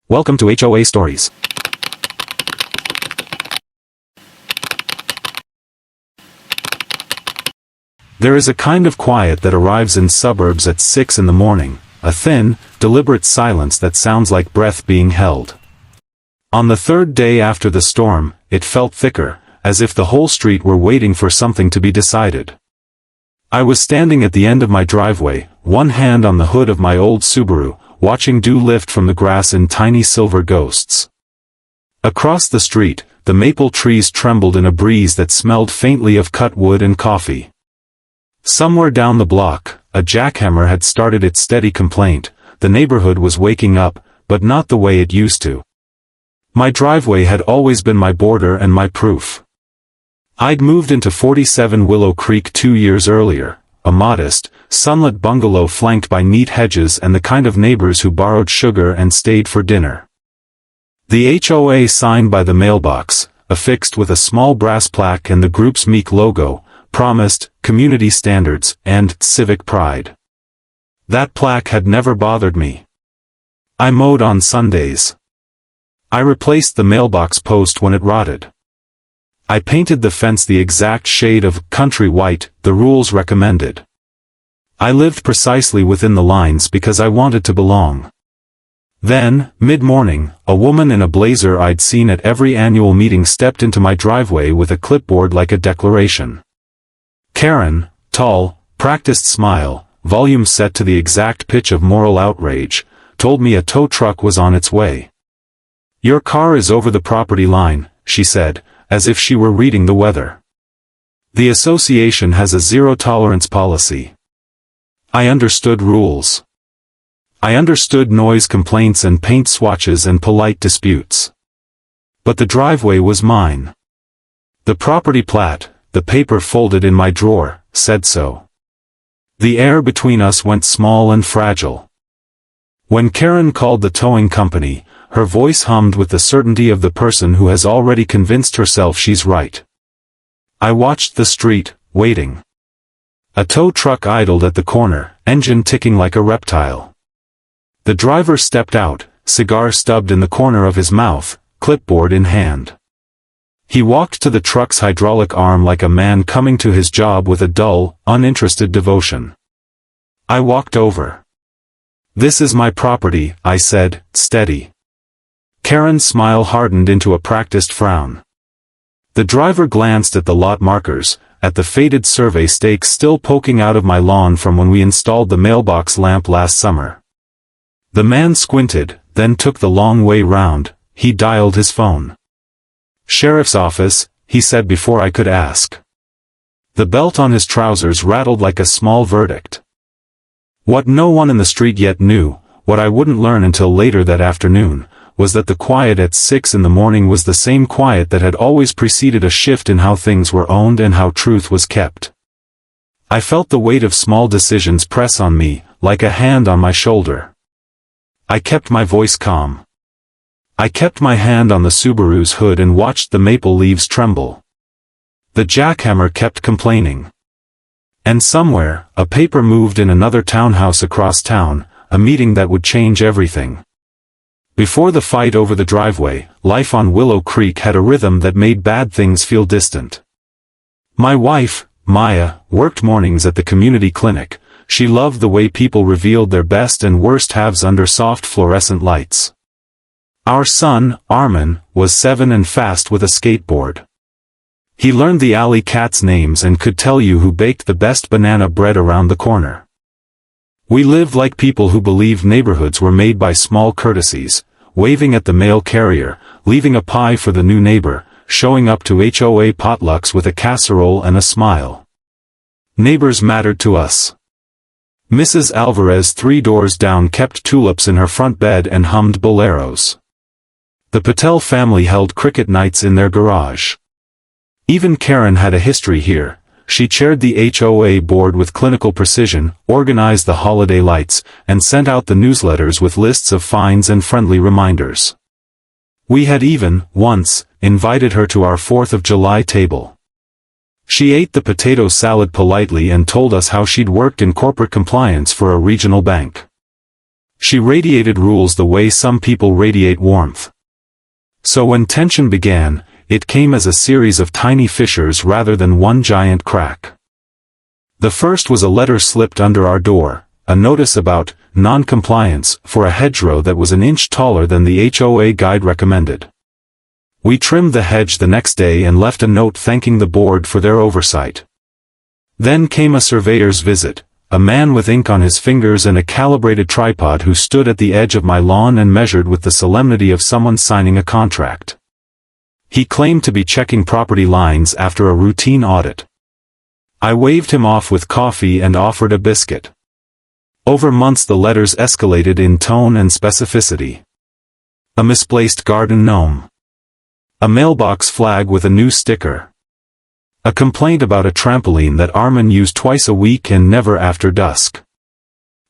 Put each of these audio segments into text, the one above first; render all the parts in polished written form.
Welcome to HOA Stories. There is a kind of quiet that arrives in suburbs at 6 in the morning, a thin, deliberate silence that sounds like breath being held. On the third day after the storm, it felt thicker, as if the whole street were waiting for something to be decided. I was standing at the end of my driveway, one hand on the hood of my old Subaru, watching dew lift from the grass in tiny silver ghosts. Across the street, the maple trees trembled in a breeze that smelled faintly of cut wood and coffee. Somewhere down the block, a jackhammer had started its steady complaint. The neighborhood was waking up, but not the way it used to. My driveway had always been my border and my proof. I'd moved into 47 Willow Creek 2 years earlier, a modest, sunlit bungalow flanked by neat hedges and the kind of neighbors who borrowed sugar and stayed for dinner. The HOA sign by the mailbox, affixed with a small brass plaque and the group's meek logo, promised community standards and civic pride. That plaque had never bothered me. I mowed on Sundays. I replaced the mailbox post when it rotted. I painted the fence the exact shade of country white the rules recommended. I lived precisely within the lines because I wanted to belong. Then, mid-morning, a woman in a blazer I'd seen at every annual meeting stepped into my driveway with a clipboard like a declaration. Karen, tall, practiced smile, volume set to the exact pitch of moral outrage, told me a tow truck was on its way. "Your car is over the property line," she said, as if she were reading the weather. "The association has a zero-tolerance policy." I understood rules. I understood noise complaints and paint swatches and polite disputes. But the driveway was mine. The property plat, the paper folded in my drawer, said so. The air between us went small and fragile. When Karen called the towing company, her voice hummed with the certainty of the person who has already convinced herself she's right. I watched the street, waiting. A tow truck idled at the corner, engine ticking like a reptile. The driver stepped out, cigar stubbed in the corner of his mouth, clipboard in hand. He walked to the truck's hydraulic arm like a man coming to his job with a dull, uninterested devotion. I walked over. "This is my property," I said, steady. Karen's smile hardened into a practiced frown. The driver glanced at the lot markers, at the faded survey stakes still poking out of my lawn from when we installed the mailbox lamp last summer. The man squinted, then took the long way round. He dialed his phone. "Sheriff's office," he said before I could ask. The belt on his trousers rattled like a small verdict. What no one in the street yet knew, what I wouldn't learn until later that afternoon, was that the quiet at 6 in the morning was the same quiet that had always preceded a shift in how things were owned and how truth was kept. I felt the weight of small decisions press on me, like a hand on my shoulder. I kept my voice calm. I kept my hand on the Subaru's hood and watched the maple leaves tremble. The jackhammer kept complaining. And somewhere, a paper moved in another townhouse across town, a meeting that would change everything. Before the fight over the driveway, life on Willow Creek had a rhythm that made bad things feel distant. My wife, Maya, worked mornings at the community clinic. She loved the way people revealed their best and worst halves under soft fluorescent lights. Our son, Armin, was 7 and fast with a skateboard. He learned the alley cats' names and could tell you who baked the best banana bread around the corner. We lived like people who believed neighborhoods were made by small courtesies, waving at the mail carrier, leaving a pie for the new neighbor, showing up to HOA potlucks with a casserole and a smile. Neighbors mattered to us. Mrs. Alvarez 3 doors down kept tulips in her front bed and hummed boleros. The Patel family held cricket nights in their garage. Even Karen had a history here. She chaired the HOA board with clinical precision, organized the holiday lights, and sent out the newsletters with lists of fines and friendly reminders. We had even, once, invited her to our 4th of July table. She ate the potato salad politely and told us how she'd worked in corporate compliance for a regional bank. She radiated rules the way some people radiate warmth. So when tension began, it came as a series of tiny fissures rather than one giant crack. The first was a letter slipped under our door, a notice about non-compliance for a hedgerow that was an inch taller than the HOA guide recommended. We trimmed the hedge the next day and left a note thanking the board for their oversight. Then came a surveyor's visit, a man with ink on his fingers and a calibrated tripod who stood at the edge of my lawn and measured with the solemnity of someone signing a contract. He claimed to be checking property lines after a routine audit. I waved him off with coffee and offered a biscuit. Over months the letters escalated in tone and specificity. A misplaced garden gnome. A mailbox flag with a new sticker. A complaint about a trampoline that Armin used twice a week and never after dusk.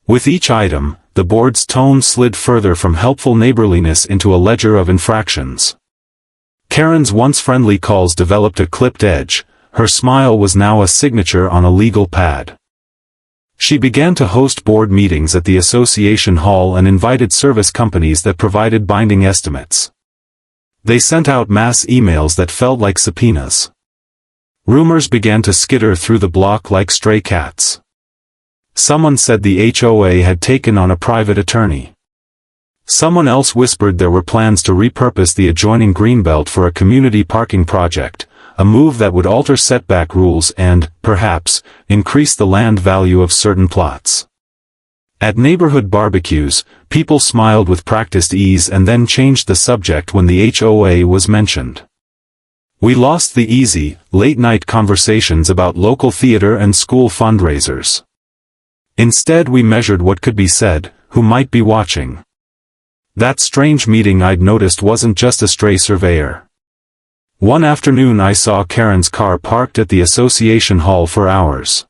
With each item, the board's tone slid further from helpful neighborliness into a ledger of infractions. Karen's once friendly calls developed a clipped edge. Her smile was now a signature on a legal pad. She began to host board meetings at the association hall and invited service companies that provided binding estimates. They sent out mass emails that felt like subpoenas. Rumors began to skitter through the block like stray cats. Someone said the HOA had taken on a private attorney. Someone else whispered there were plans to repurpose the adjoining greenbelt for a community parking project, a move that would alter setback rules and, perhaps, increase the land value of certain plots. At neighborhood barbecues, people smiled with practiced ease and then changed the subject when the HOA was mentioned. We lost the easy, late-night conversations about local theater and school fundraisers. Instead we measured what could be said, who might be watching. That strange meeting I'd noticed wasn't just a stray surveyor. One afternoon I saw Karen's car parked at the association hall for hours.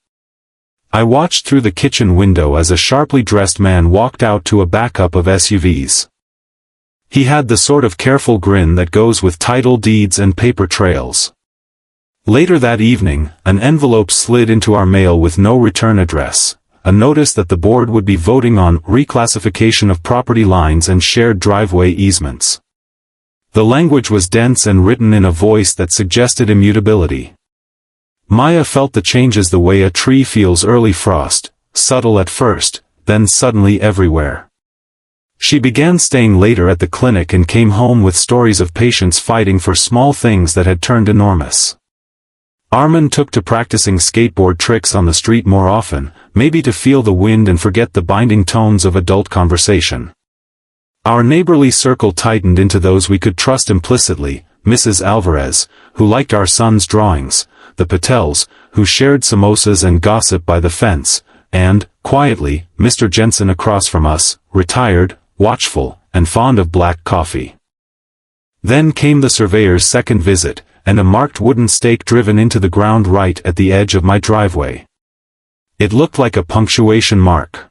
I watched through the kitchen window as a sharply dressed man walked out to a backup of SUVs. He had the sort of careful grin that goes with title deeds and paper trails. Later that evening, an envelope slid into our mail with no return address, a notice that the board would be voting on reclassification of property lines and shared driveway easements. The language was dense and written in a voice that suggested immutability. Maya felt the changes the way a tree feels early frost, subtle at first, then suddenly everywhere. She began staying later at the clinic and came home with stories of patients fighting for small things that had turned enormous. Armin took to practicing skateboard tricks on the street more often, maybe to feel the wind and forget the binding tones of adult conversation. Our neighborly circle tightened into those we could trust implicitly, Mrs. Alvarez, who liked our son's drawings, the Patels, who shared samosas and gossip by the fence, and, quietly, Mr. Jensen across from us, retired, watchful, and fond of black coffee. Then came the surveyor's second visit, and a marked wooden stake driven into the ground right at the edge of my driveway. It looked like a punctuation mark.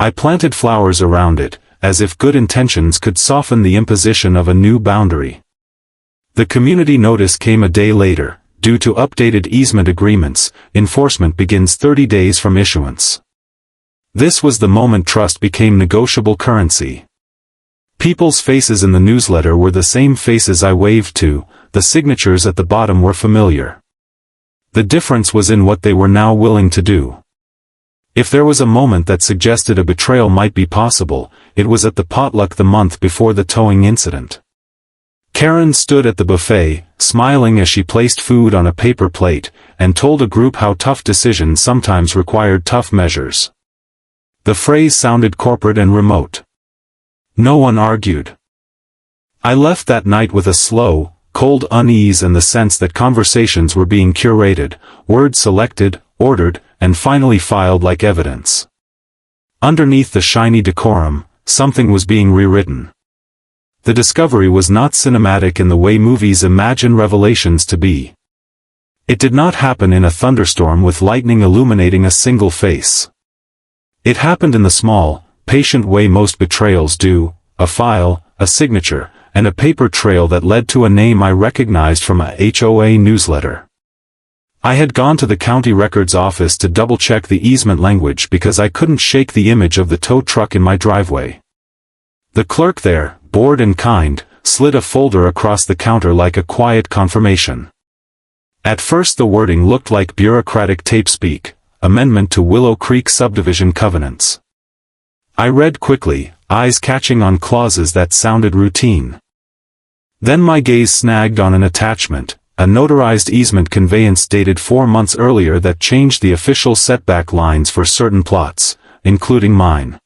I planted flowers around it, as if good intentions could soften the imposition of a new boundary. The community notice came a day later. Due to updated easement agreements, enforcement begins 30 days from issuance. This was the moment trust became negotiable currency. People's faces in the newsletter were the same faces I waved to, the signatures at the bottom were familiar. The difference was in what they were now willing to do. If there was a moment that suggested a betrayal might be possible, it was at the potluck the month before the towing incident. Karen stood at the buffet, smiling as she placed food on a paper plate, and told a group how tough decisions sometimes required tough measures. The phrase sounded corporate and remote. No one argued. I left that night with a slow, cold unease and the sense that conversations were being curated, words selected, ordered, and finally filed like evidence. Underneath the shiny decorum, something was being rewritten. The discovery was not cinematic in the way movies imagine revelations to be. It did not happen in a thunderstorm with lightning illuminating a single face. It happened in the small, patient way most betrayals do, a file, a signature, and a paper trail that led to a name I recognized from a HOA newsletter. I had gone to the county records office to double-check the easement language because I couldn't shake the image of the tow truck in my driveway. The clerk there, bored and kind, slid a folder across the counter like a quiet confirmation. At first the wording looked like bureaucratic tape speak, amendment to Willow Creek subdivision covenants. I read quickly, eyes catching on clauses that sounded routine. Then my gaze snagged on an attachment, a notarized easement conveyance dated 4 months earlier that changed the official setback lines for certain plots, including mine.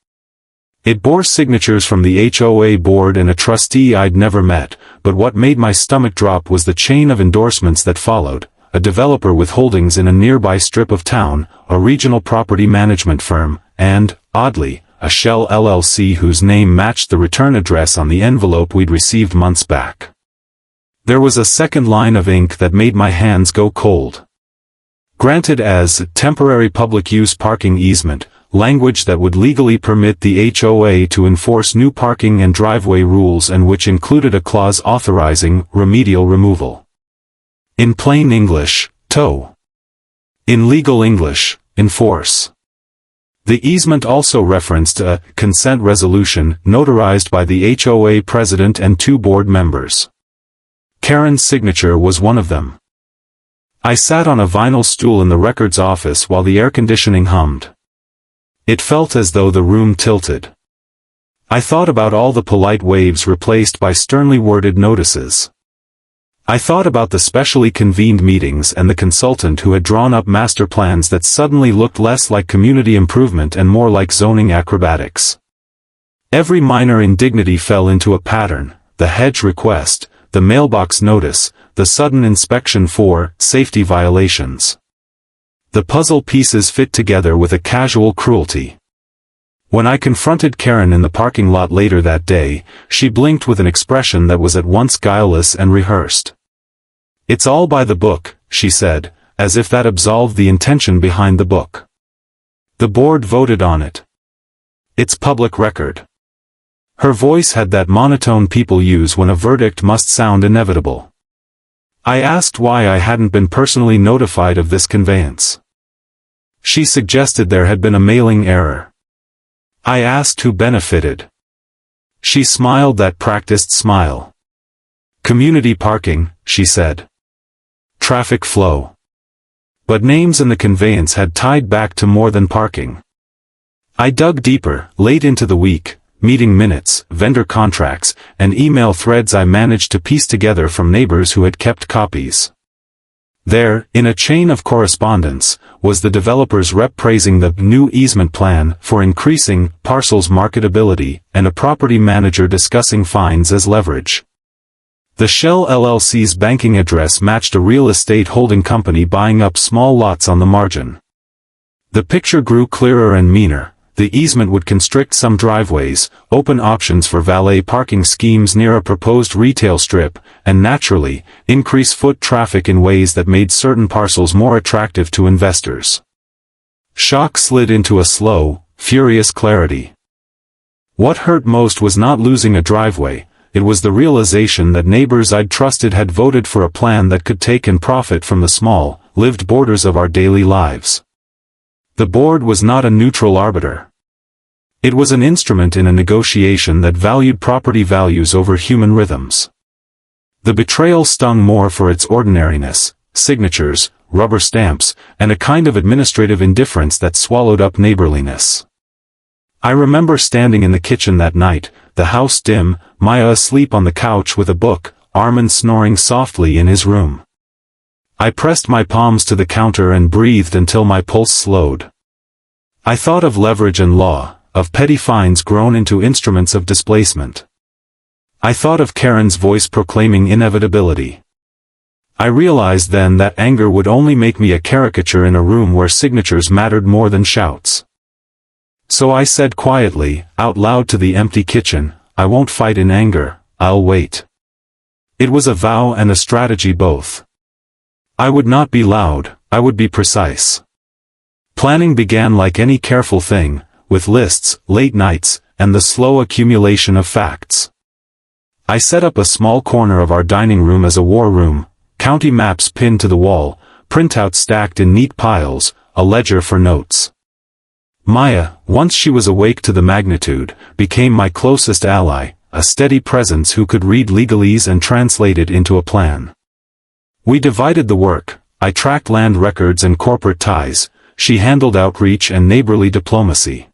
It bore signatures from the HOA board and a trustee I'd never met, but what made my stomach drop was the chain of endorsements that followed: a developer with holdings in a nearby strip of town, a regional property management firm, and, oddly, a shell LLC whose name matched the return address on the envelope we'd received months back. There was a second line of ink that made my hands go cold. Granted as temporary public use parking easement, language that would legally permit the HOA to enforce new parking and driveway rules and which included a clause authorizing remedial removal. In plain English, tow. In legal English, enforce. The easement also referenced a consent resolution notarized by the HOA president and 2 board members. Karen's signature was one of them. I sat on a vinyl stool in the records office while the air conditioning hummed. It felt as though the room tilted. I thought about all the polite waves replaced by sternly worded notices. I thought about the specially convened meetings and the consultant who had drawn up master plans that suddenly looked less like community improvement and more like zoning acrobatics. Every minor indignity fell into a pattern: the hedge request, the mailbox notice, the sudden inspection for safety violations. The puzzle pieces fit together with a casual cruelty. When I confronted Karen in the parking lot later that day, she blinked with an expression that was at once guileless and rehearsed. "It's all by the book," she said, as if that absolved the intention behind the book. "The board voted on it. It's public record." Her voice had that monotone people use when a verdict must sound inevitable. I asked why I hadn't been personally notified of this conveyance. She suggested there had been a mailing error. I asked who benefited. She smiled that practiced smile. "Community parking," she said. "Traffic flow." But names in the conveyance had tied back to more than parking. I dug deeper, late into the week. Meeting minutes, vendor contracts, and email threads I managed to piece together from neighbors who had kept copies. There, in a chain of correspondence, was the developer's rep praising the new easement plan for increasing parcels' marketability, and a property manager discussing fines as leverage. The Shell LLC's banking address matched a real estate holding company buying up small lots on the margin. The picture grew clearer and meaner. The easement would constrict some driveways, open options for valet parking schemes near a proposed retail strip, and naturally, increase foot traffic in ways that made certain parcels more attractive to investors. Shock slid into a slow, furious clarity. What hurt most was not losing a driveway, it was the realization that neighbors I'd trusted had voted for a plan that could take and profit from the small, lived borders of our daily lives. The board was not a neutral arbiter. It was an instrument in a negotiation that valued property values over human rhythms. The betrayal stung more for its ordinariness: signatures, rubber stamps, and a kind of administrative indifference that swallowed up neighborliness. I remember standing in the kitchen that night, the house dim, Maya asleep on the couch with a book, Armand snoring softly in his room. I pressed my palms to the counter and breathed until my pulse slowed. I thought of leverage and law, of petty fines grown into instruments of displacement. I thought of Karen's voice proclaiming inevitability. I realized then that anger would only make me a caricature in a room where signatures mattered more than shouts. So I said quietly, out loud to the empty kitchen, "I won't fight in anger, I'll wait." It was a vow and a strategy both. I would not be loud, I would be precise. Planning began like any careful thing, with lists, late nights, and the slow accumulation of facts. I set up a small corner of our dining room as a war room, county maps pinned to the wall, printouts stacked in neat piles, a ledger for notes. Maya, once she was awake to the magnitude, became my closest ally, a steady presence who could read legalese and translate it into a plan. We divided the work. I tracked land records and corporate ties, she handled outreach and neighborly diplomacy.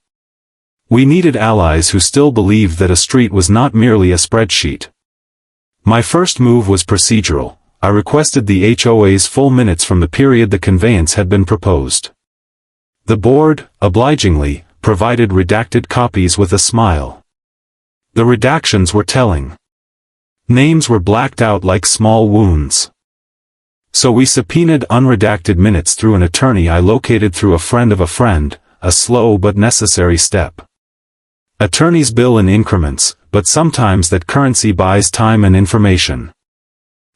We needed allies who still believed that a street was not merely a spreadsheet. My first move was procedural. I requested the HOA's full minutes from the period the conveyance had been proposed. The board, obligingly, provided redacted copies with a smile. The redactions were telling. Names were blacked out like small wounds. So we subpoenaed unredacted minutes through an attorney I located through a friend of a friend, a slow but necessary step. Attorneys bill in increments, but sometimes that currency buys time and information.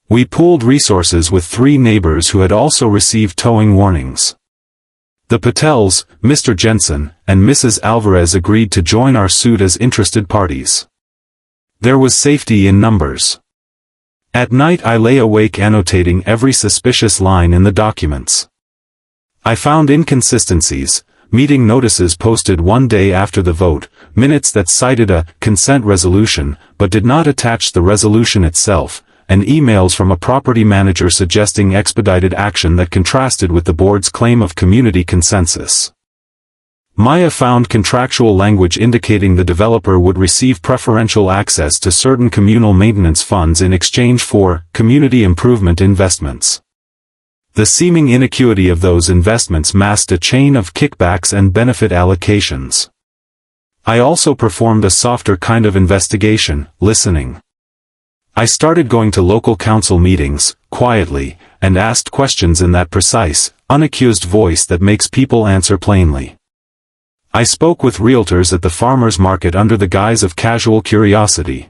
We pooled resources with 3 neighbors who had also received towing warnings. The Patels, Mr. Jensen, and Mrs. Alvarez agreed to join our suit as interested parties. There was safety in numbers. At night I lay awake annotating every suspicious line in the documents. I found inconsistencies, meeting notices posted one day after the vote, minutes that cited a consent resolution, but did not attach the resolution itself, and emails from a property manager suggesting expedited action that contrasted with the board's claim of community consensus. Maya found contractual language indicating the developer would receive preferential access to certain communal maintenance funds in exchange for community improvement investments. The seeming inacuity of those investments masked a chain of kickbacks and benefit allocations. I also performed a softer kind of investigation, listening. I started going to local council meetings, quietly, and asked questions in that precise, unaccused voice that makes people answer plainly. I spoke with realtors at the farmers market under the guise of casual curiosity.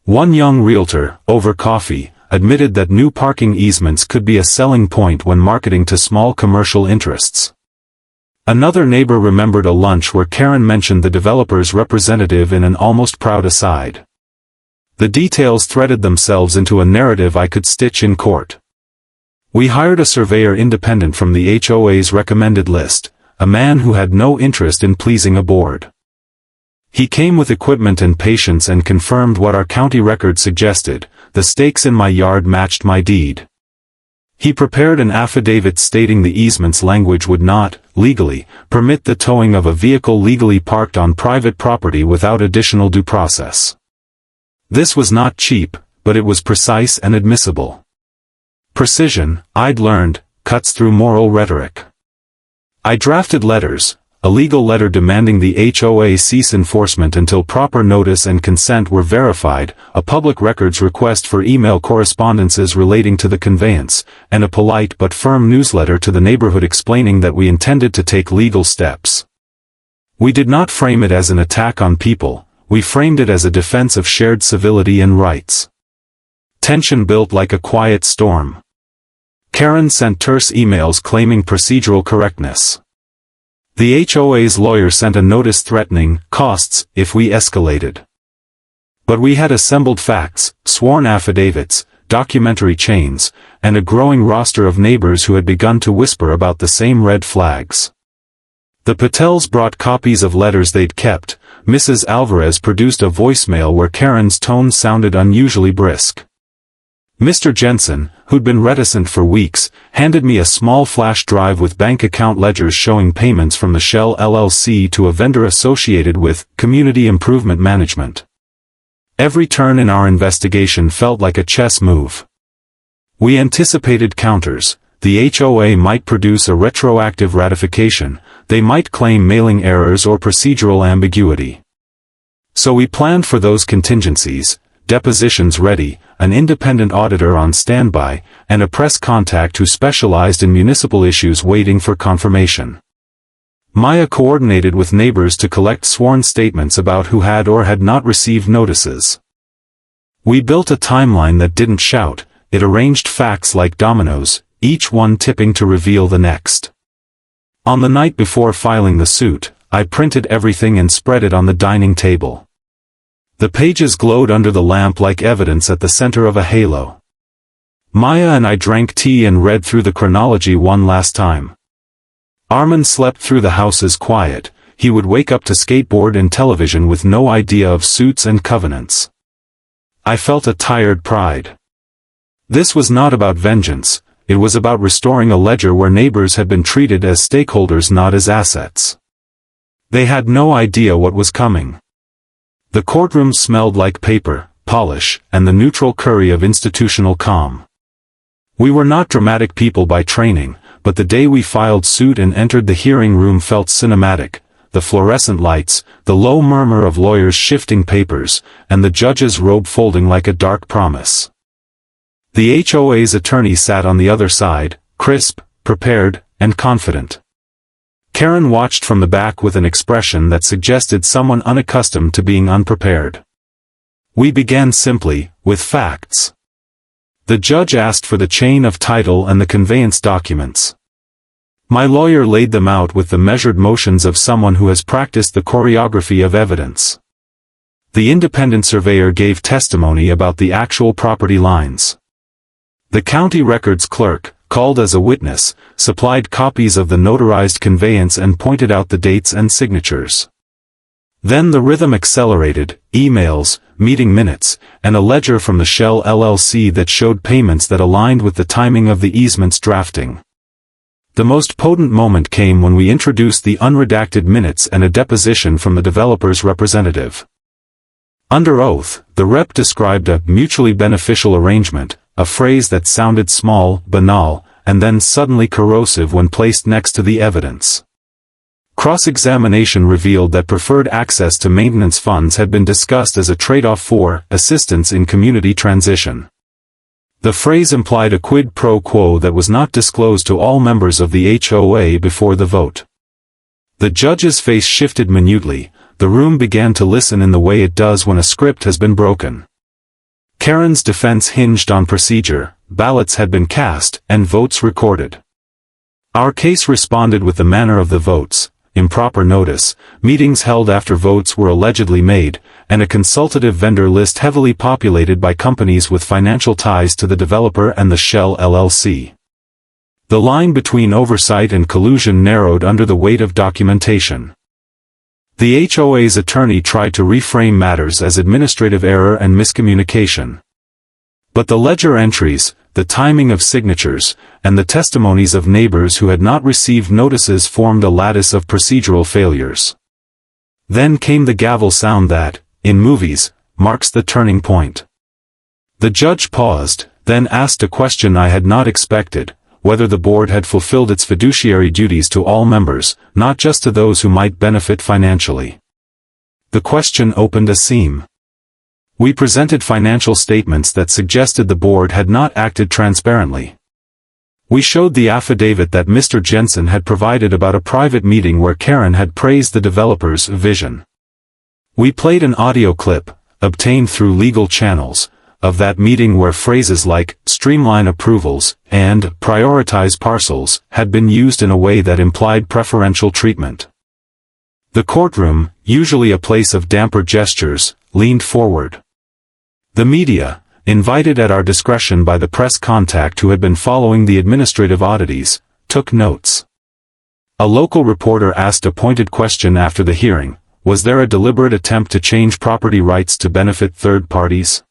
One young realtor, over coffee, admitted that new parking easements could be a selling point when marketing to small commercial interests. Another neighbor remembered a lunch where Karen mentioned the developer's representative in an almost proud aside. The details threaded themselves into a narrative I could stitch in court. We hired a surveyor independent from the HOA's recommended list, a man who had no interest in pleasing a board. He came with equipment and patience and confirmed what our county record suggested: the stakes in my yard matched my deed. He prepared an affidavit stating the easement's language would not, legally, permit the towing of a vehicle legally parked on private property without additional due process. This was not cheap, but it was precise and admissible. Precision, I'd learned, cuts through moral rhetoric. I drafted letters, a legal letter demanding the HOA cease enforcement until proper notice and consent were verified, a public records request for email correspondences relating to the conveyance, and a polite but firm newsletter to the neighborhood explaining that we intended to take legal steps. We did not frame it as an attack on people, we framed it as a defense of shared civility and rights. Tension built like a quiet storm. Karen sent terse emails claiming procedural correctness. The HOA's lawyer sent a notice threatening costs if we escalated. But we had assembled facts, sworn affidavits, documentary chains, and a growing roster of neighbors who had begun to whisper about the same red flags. The Patels brought copies of letters they'd kept. Mrs. Alvarez produced a voicemail where Karen's tone sounded unusually brisk. Mr. Jensen, who'd been reticent for weeks, handed me a small flash drive with bank account ledgers showing payments from the Shell LLC to a vendor associated with Community Improvement Management. Every turn in our investigation felt like a chess move. We anticipated counters. The HOA might produce a retroactive ratification, they might claim mailing errors or procedural ambiguity. So we planned for those contingencies, depositions ready, an independent auditor on standby, and a press contact who specialized in municipal issues waiting for confirmation. Maya coordinated with neighbors to collect sworn statements about who had or had not received notices. We built a timeline that didn't shout, it arranged facts like dominoes, each one tipping to reveal the next. On the night before filing the suit, I printed everything and spread it on the dining table. The pages glowed under the lamp like evidence at the center of a halo. Maya and I drank tea and read through the chronology one last time. Armin slept through the house's quiet. He would wake up to skateboard and television with no idea of suits and covenants. I felt a tired pride. This was not about vengeance, it was about restoring a ledger where neighbors had been treated as stakeholders, not as assets. They had no idea what was coming. The courtroom smelled like paper, polish, and the neutral curry of institutional calm. We were not dramatic people by training, but the day we filed suit and entered the hearing room felt cinematic. The fluorescent lights, the low murmur of lawyers shifting papers, and the judge's robe folding like a dark promise. The HOA's attorney sat on the other side, crisp, prepared, and confident. Karen watched from the back with an expression that suggested someone unaccustomed to being unprepared. We began simply, with facts. The judge asked for the chain of title and the conveyance documents. My lawyer laid them out with the measured motions of someone who has practiced the choreography of evidence. The independent surveyor gave testimony about the actual property lines. The county records clerk, called as a witness, supplied copies of the notarized conveyance and pointed out the dates and signatures. Then the rhythm accelerated, emails, meeting minutes, and a ledger from the Shell LLC that showed payments that aligned with the timing of the easement's drafting. The most potent moment came when we introduced the unredacted minutes and a deposition from the developer's representative. Under oath, the rep described a mutually beneficial arrangement, a phrase that sounded small, banal, and then suddenly corrosive when placed next to the evidence. Cross-examination revealed that preferred access to maintenance funds had been discussed as a trade-off for assistance in community transition. The phrase implied a quid pro quo that was not disclosed to all members of the HOA before the vote. The judge's face shifted minutely. The room began to listen in the way it does when a script has been broken. Karen's defense hinged on procedure, ballots had been cast, and votes recorded. Our case responded with the manner of the votes, improper notice, meetings held after votes were allegedly made, and a consultative vendor list heavily populated by companies with financial ties to the developer and the Shell LLC. The line between oversight and collusion narrowed under the weight of documentation. The HOA's attorney tried to reframe matters as administrative error and miscommunication. But the ledger entries, the timing of signatures, and the testimonies of neighbors who had not received notices formed a lattice of procedural failures. Then came the gavel sound that, in movies, marks the turning point. The judge paused, then asked a question I had not expected, whether the board had fulfilled its fiduciary duties to all members, not just to those who might benefit financially. The question opened a seam. We presented financial statements that suggested the board had not acted transparently. We showed the affidavit that Mr. Jensen had provided about a private meeting where Karen had praised the developer's vision. We played an audio clip, obtained through legal channels, of that meeting where phrases like, streamline approvals, and prioritize parcels, had been used in a way that implied preferential treatment. The courtroom, usually a place of damper gestures, leaned forward. The media, invited at our discretion by the press contact who had been following the administrative oddities, took notes. A local reporter asked a pointed question after the hearing: was there a deliberate attempt to change property rights to benefit third parties?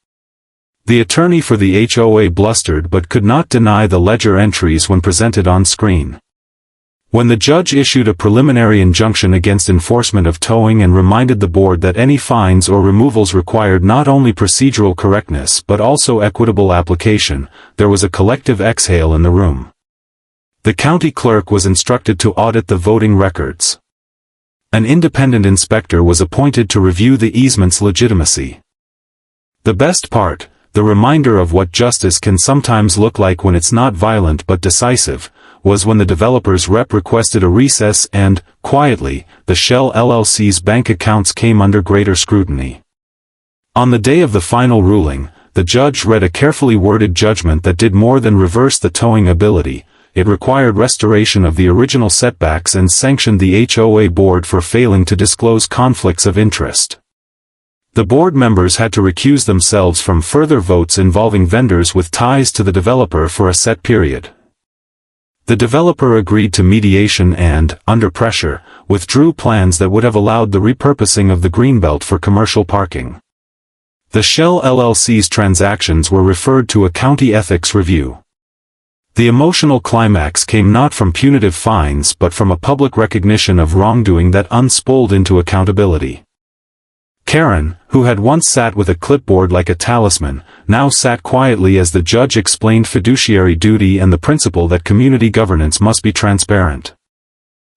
The attorney for the HOA blustered but could not deny the ledger entries when presented on screen. When the judge issued a preliminary injunction against enforcement of towing and reminded the board that any fines or removals required not only procedural correctness but also equitable application, there was a collective exhale in the room. The county clerk was instructed to audit the voting records. An independent inspector was appointed to review the easement's legitimacy. The best part, the reminder of what justice can sometimes look like when it's not violent but decisive, was when the developer's rep requested a recess and, quietly, the Shell LLC's bank accounts came under greater scrutiny. On the day of the final ruling, the judge read a carefully worded judgment that did more than reverse the towing ability. It required restoration of the original setbacks and sanctioned the HOA board for failing to disclose conflicts of interest. The board members had to recuse themselves from further votes involving vendors with ties to the developer for a set period. The developer agreed to mediation and, under pressure, withdrew plans that would have allowed the repurposing of the greenbelt for commercial parking. The Shell LLC's transactions were referred to a county ethics review. The emotional climax came not from punitive fines but from a public recognition of wrongdoing that unspooled into accountability. Karen, who had once sat with a clipboard like a talisman, now sat quietly as the judge explained fiduciary duty and the principle that community governance must be transparent.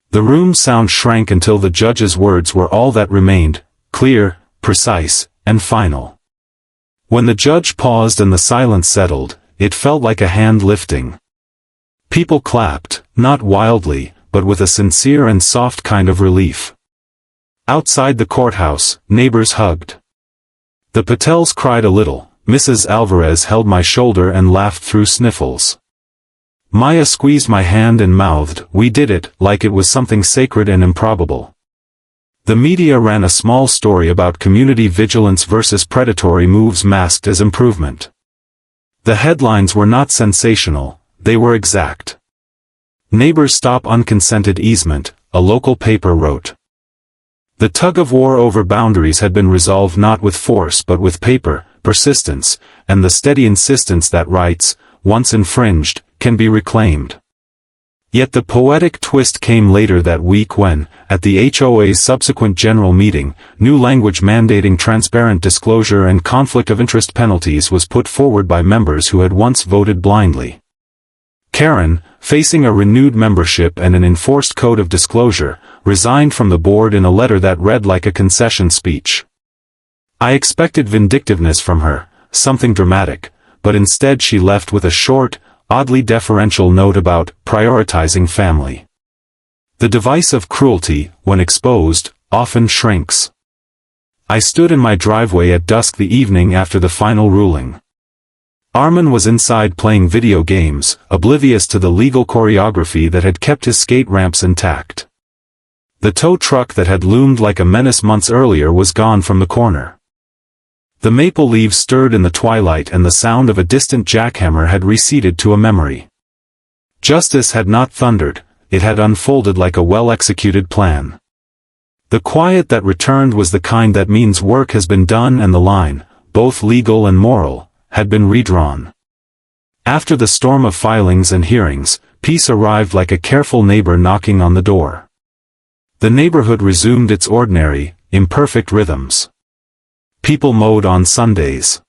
The room's sound shrank until the judge's words were all that remained, clear, precise, and final. When the judge paused and the silence settled, it felt like a hand lifting. People clapped, not wildly, but with a sincere and soft kind of relief. Outside the courthouse, neighbors hugged. The Patels cried a little. Mrs. Alvarez held my shoulder and laughed through sniffles. Maya squeezed my hand and mouthed, "We did it," like it was something sacred and improbable. The media ran a small story about community vigilance versus predatory moves masked as improvement. The headlines were not sensational, they were exact. "Neighbors stop unconsented easement," a local paper wrote. The tug-of-war over boundaries had been resolved not with force but with paper, persistence, and the steady insistence that rights, once infringed, can be reclaimed. Yet the poetic twist came later that week when, at the HOA's subsequent general meeting, new language mandating transparent disclosure and conflict of interest penalties was put forward by members who had once voted blindly. Karen, facing a renewed membership and an enforced code of disclosure, resigned from the board in a letter that read like a concession speech. I expected vindictiveness from her, something dramatic, but instead she left with a short, oddly deferential note about prioritizing family. The device of cruelty, when exposed, often shrinks. I stood in my driveway at dusk the evening after the final ruling. Armin was inside playing video games, oblivious to the legal choreography that had kept his skate ramps intact. The tow truck that had loomed like a menace months earlier was gone from the corner. The maple leaves stirred in the twilight and the sound of a distant jackhammer had receded to a memory. Justice had not thundered, it had unfolded like a well-executed plan. The quiet that returned was the kind that means work has been done and the line, both legal and moral, had been redrawn. After the storm of filings and hearings, peace arrived like a careful neighbor knocking on the door. The neighborhood resumed its ordinary, imperfect rhythms. People mowed on Sundays.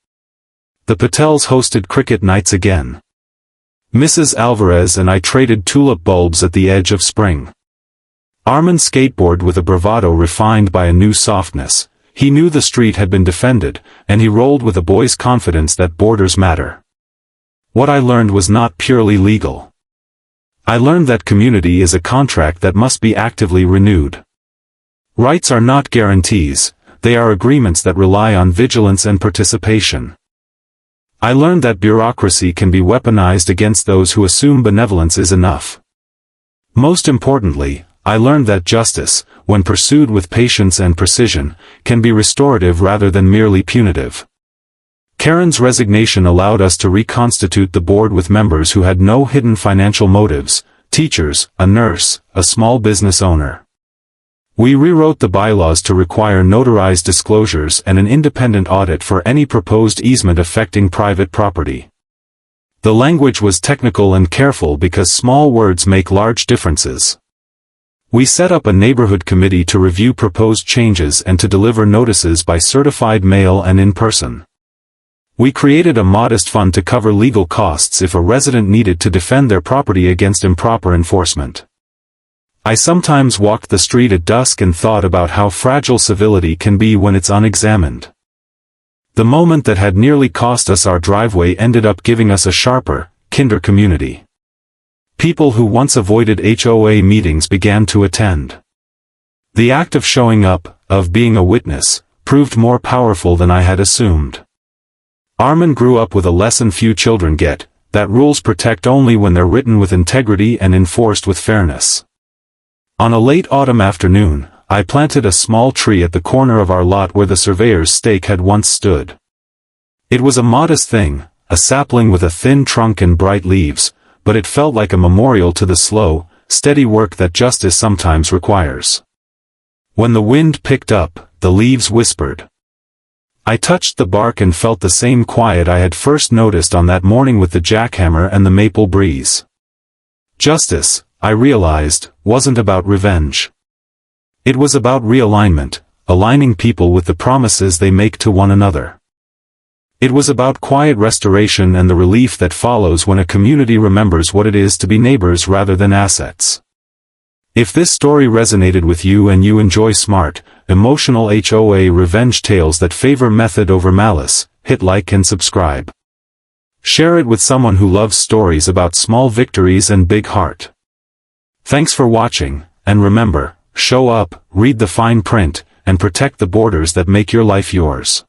The Patels hosted cricket nights again. Mrs. Alvarez and I traded tulip bulbs at the edge of spring. Armin skateboarded with a bravado refined by a new softness. He knew the street had been defended, and he rolled with a boy's confidence that borders matter. What I learned was not purely legal. I learned that community is a contract that must be actively renewed. Rights are not guarantees, they are agreements that rely on vigilance and participation. I learned that bureaucracy can be weaponized against those who assume benevolence is enough. Most importantly, I learned that justice, when pursued with patience and precision, can be restorative rather than merely punitive. Karen's resignation allowed us to reconstitute the board with members who had no hidden financial motives, teachers, a nurse, a small business owner. We rewrote the bylaws to require notarized disclosures and an independent audit for any proposed easement affecting private property. The language was technical and careful because small words make large differences. We set up a neighborhood committee to review proposed changes and to deliver notices by certified mail and in person. We created a modest fund to cover legal costs if a resident needed to defend their property against improper enforcement. I sometimes walked the street at dusk and thought about how fragile civility can be when it's unexamined. The moment that had nearly cost us our driveway ended up giving us a sharper, kinder community. People who once avoided HOA meetings began to attend. The act of showing up, of being a witness, proved more powerful than I had assumed. Armin grew up with a lesson few children get, that rules protect only when they're written with integrity and enforced with fairness. On a late autumn afternoon, I planted a small tree at the corner of our lot where the surveyor's stake had once stood. It was a modest thing, a sapling with a thin trunk and bright leaves, but it felt like a memorial to the slow, steady work that justice sometimes requires. When the wind picked up, the leaves whispered. I touched the bark and felt the same quiet I had first noticed on that morning with the jackhammer and the maple breeze. Justice, I realized, wasn't about revenge. It was about realignment, aligning people with the promises they make to one another. It was about quiet restoration and the relief that follows when a community remembers what it is to be neighbors rather than assets. If this story resonated with you and you enjoy smart, emotional HOA revenge tales that favor method over malice, hit like and subscribe. Share it with someone who loves stories about small victories and big heart. Thanks for watching, and remember, show up, read the fine print, and protect the borders that make your life yours.